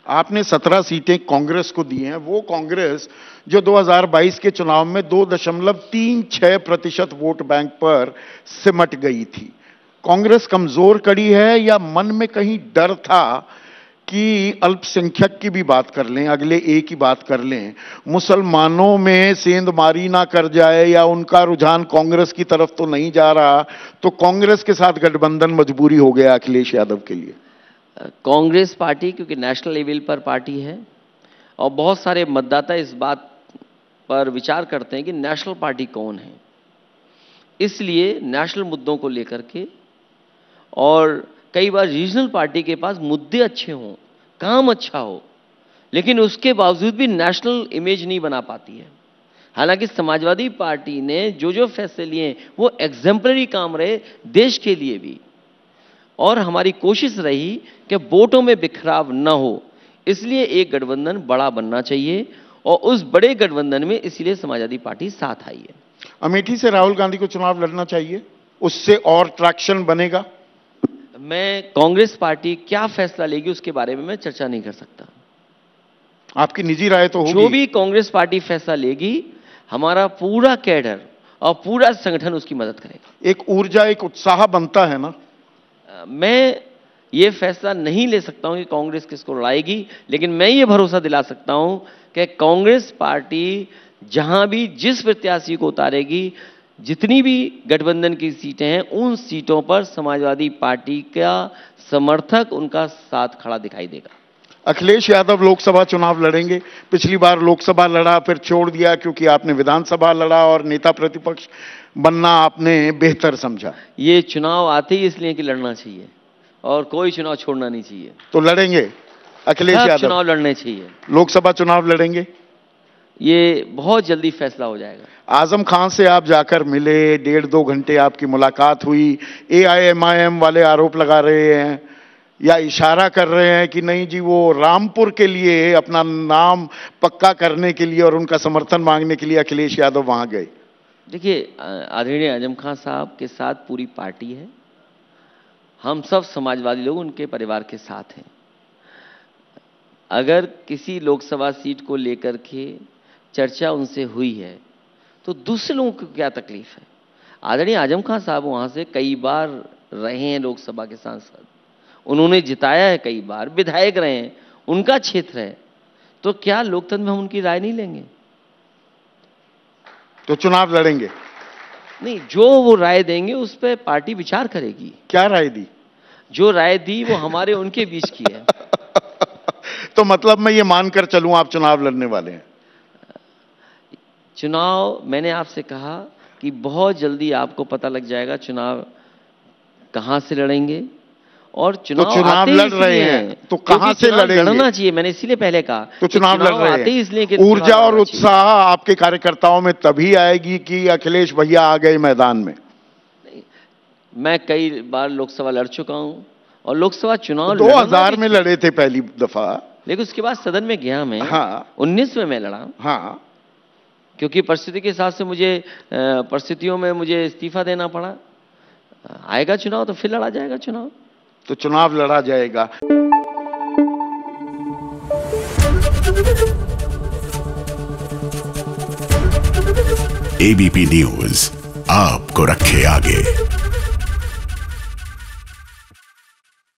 आपने 17 सीटें कांग्रेस को दी हैं, वो कांग्रेस जो 2022 के चुनाव में 2.36% वोट बैंक पर सिमट गई थी। कांग्रेस कमजोर कड़ी है या मन में कहीं डर था कि अल्पसंख्यक की भी बात कर लें, अगले एक की बात कर लें, मुसलमानों में सेंधमारी ना कर जाए या उनका रुझान कांग्रेस की तरफ तो नहीं जा रहा, तो कांग्रेस के साथ गठबंधन मजबूरी हो गया अखिलेश यादव के लिए? कांग्रेस पार्टी क्योंकि नेशनल लेवल पर पार्टी है और बहुत सारे मतदाता इस बात पर विचार करते हैं कि नेशनल पार्टी कौन है, इसलिए नेशनल मुद्दों को लेकर के, और कई बार रीजनल पार्टी के पास मुद्दे अच्छे हों, काम अच्छा हो, लेकिन उसके बावजूद भी नेशनल इमेज नहीं बना पाती है। हालांकि समाजवादी पार्टी ने जो फैसले लिए वो एग्जेम्पलरी काम रहे देश के लिए भी, और हमारी कोशिश रही कि वोटों में बिखराव न हो, इसलिए एक गठबंधन बड़ा बनना चाहिए और उस बड़े गठबंधन में इसलिए समाजवादी पार्टी साथ आई है। अमेठी से राहुल गांधी को चुनाव लड़ना चाहिए, उससे और ट्रैक्शन बनेगा? मैं कांग्रेस पार्टी क्या फैसला लेगी उसके बारे में मैं चर्चा नहीं कर सकता। आपकी निजी राय तो होगी। जो भी कांग्रेस पार्टी फैसला लेगी, हमारा पूरा कैडर और पूरा संगठन उसकी मदद करेगा। एक ऊर्जा, एक उत्साह बनता है ना। मैं ये फैसला नहीं ले सकता हूं कि कांग्रेस किसको लड़ाएगी, लेकिन मैं ये भरोसा दिला सकता हूं कि कांग्रेस पार्टी जहां भी जिस प्रत्याशी को उतारेगी, जितनी भी गठबंधन की सीटें हैं, उन सीटों पर समाजवादी पार्टी का समर्थक उनका साथ खड़ा दिखाई देगा। अखिलेश यादव लोकसभा चुनाव लड़ेंगे? पिछली बार लोकसभा लड़ा, फिर छोड़ दिया क्योंकि आपने विधानसभा लड़ा और नेता प्रतिपक्ष बनना आपने बेहतर समझा। ये चुनाव आते ही इसलिए कि लड़ना चाहिए और कोई चुनाव छोड़ना नहीं चाहिए। तो लड़ेंगे अखिलेश यादव? चुनाव लड़ने चाहिए। लोकसभा चुनाव लड़ेंगे? ये बहुत जल्दी फैसला हो जाएगा। आजम खान से आप जाकर मिले, 1.5-2 घंटे आपकी मुलाकात हुई, AIMIM वाले आरोप लगा रहे हैं या इशारा कर रहे हैं कि नहीं जी वो रामपुर के लिए अपना नाम पक्का करने के लिए और उनका समर्थन मांगने के लिए अखिलेश यादव वहां गए। देखिए, आदरणीय आजम खान साहब के साथ पूरी पार्टी है, हम सब समाजवादी लोग उनके परिवार के साथ हैं। अगर किसी लोकसभा सीट को लेकर के चर्चा उनसे हुई है तो दूसरे लोगों को क्या तकलीफ है? आदरणीय आजम खान साहब वहां से कई बार रहे हैं, लोकसभा के सांसद, उन्होंने जिताया है, कई बार विधायक रहे हैं, उनका क्षेत्र है, तो क्या लोकतंत्र में हम उनकी राय नहीं लेंगे? तो चुनाव लड़ेंगे? नहीं, जो वो राय देंगे उस पर पार्टी विचार करेगी। क्या राय दी? जो राय दी वो हमारे उनके बीच की है। तो मतलब मैं ये मानकर चलूं आप चुनाव लड़ने वाले हैं? चुनाव, मैंने आपसे कहा कि बहुत जल्दी आपको पता लग जाएगा चुनाव कहां से लड़ेंगे, और चुनाव लड़ रहे हैं तो कहां से लड़ेंगे? लड़ना चाहिए, मैंने इसीलिए पहले कहा। तो चुनाव लड़ रहे हैं इसलिए कि ऊर्जा और उत्साह आपके कार्यकर्ताओं में तभी आएगी कि अखिलेश भैया आ गए मैदान में। मैं कई बार लोकसभा लड़ चुका हूं और लोकसभा चुनाव 2000 में लड़े थे पहली दफा, लेकिन उसके बाद सदन में गया मैं। हाँ। 19 में मैं लड़ा। हाँ, क्योंकि परिस्थिति के हिसाब से परिस्थितियों में मुझे इस्तीफा देना पड़ा। आएगा चुनाव तो फिर लड़ा जाएगा चुनाव। तो चुनाव लड़ा जाएगा। ABP न्यूज आपको रखे आगे।